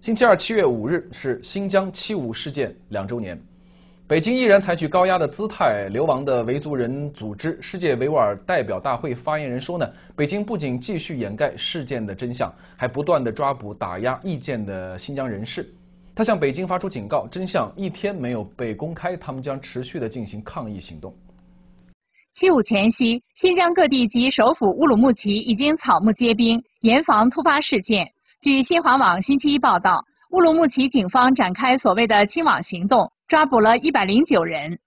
星期二7月5日是新疆7·5事件2周年，北京依然采取高压的姿态。流亡的维族人组织世界维吾尔代表大会发言人说呢，北京不仅继续掩盖事件的真相，还不断的抓捕打压意见的新疆人士。他向北京发出警告，真相一天没有被公开，他们将持续的进行抗议行动。7·5前夕，新疆各地及首府乌鲁木齐已经草木皆兵，严防突发事件。据新华网星期一报道，乌鲁木齐警方展开所谓的清网行动，抓捕了109人。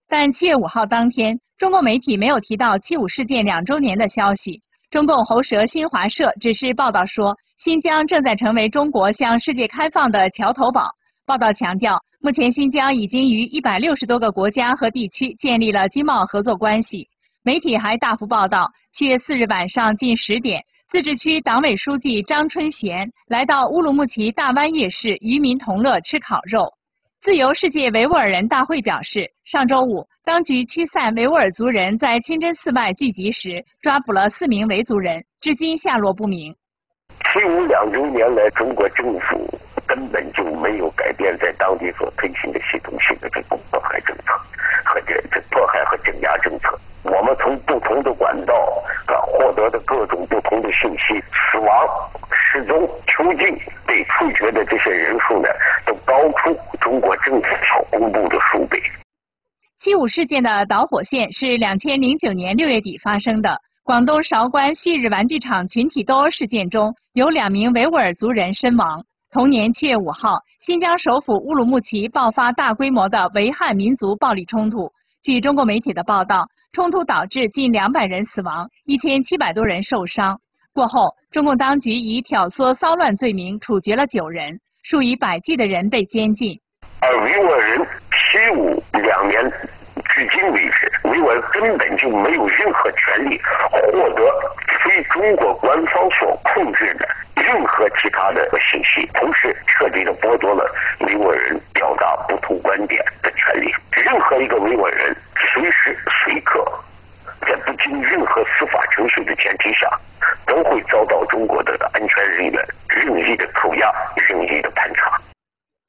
但7月5号当天，中共媒体没有提到7·5事件2周年的消息。中共喉舌新华社只是报道说，新疆正在成为中国向世界开放的桥头堡。报道强调，目前新疆已经与160多个国家和地区建立了经贸合作关系。媒体还大幅报道，7月4日晚上近10点，自治区党委书记张春贤来到乌鲁木齐大湾夜市渔民同乐吃烤肉。自由世界维吾尔人大会表示，上周五，当局驱散维吾尔族人在清真寺外聚集时，抓捕了4名维族人，至今下落不明。7·5 2周年来，中国政府根本就没有改变在当地所推行的系统性的这种迫害政策和这迫害和镇压政策。我们从不同的管道获得的各种不同的信息，死亡、失踪、囚禁、被处决的这些人数呢，都高出中国政府所公布的数倍。7·5事件的导火线是2009年6月底发生的广东韶关旭日玩具厂群体斗殴事件中，有2名维吾尔族人身亡。同年7月5号，新疆首府乌鲁木齐爆发大规模的维汉民族暴力冲突。据中国媒体的报道，冲突导致近200人死亡，1700多人受伤。过后，中共当局以挑唆骚乱罪名处决了9人，数以百计的人被监禁。而维吾尔人7·5 2年至今为止，维吾尔根本就没有任何权利获得非中国官方所控制的任何其他的信息，同时彻底的剥夺了维吾尔人表达不同观点的权利。任何一个维吾尔人随时随刻，在不经任何司法程序的前提下，都会遭到中国的安全人员任意的扣押、任意的盘查。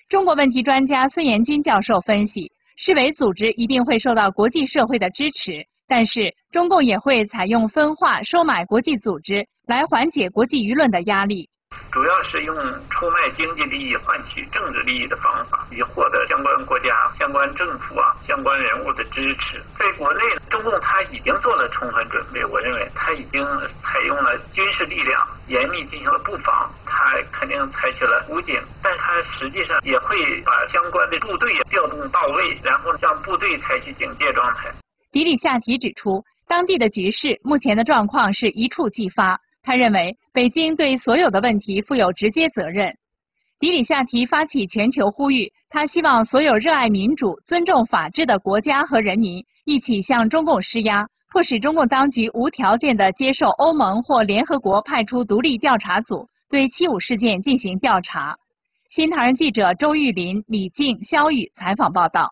中国问题专家孙延军教授分析，世维组织一定会受到国际社会的支持，但是中共也会采用分化、收买国际组织来缓解国际舆论的压力。主要是用出卖经济利益换取政治利益的方法，以获得相关国家、相关政府相关人物的支持。在国内，中共他已经做了充分准备，我认为他已经采用了军事力量，严密进行了布防，他肯定采取了武警，但他实际上也会把相关的部队调动到位，然后让部队采取警戒状态。迪里夏提指出，当地的局势目前的状况是一触即发。他认为，北京对所有的问题负有直接责任。迪里夏提发起全球呼吁，他希望所有热爱民主、尊重法治的国家和人民一起向中共施压，迫使中共当局无条件地接受欧盟或联合国派出独立调查组对7·5事件进行调查。新唐人记者周玉林、李静、肖宇采访报道。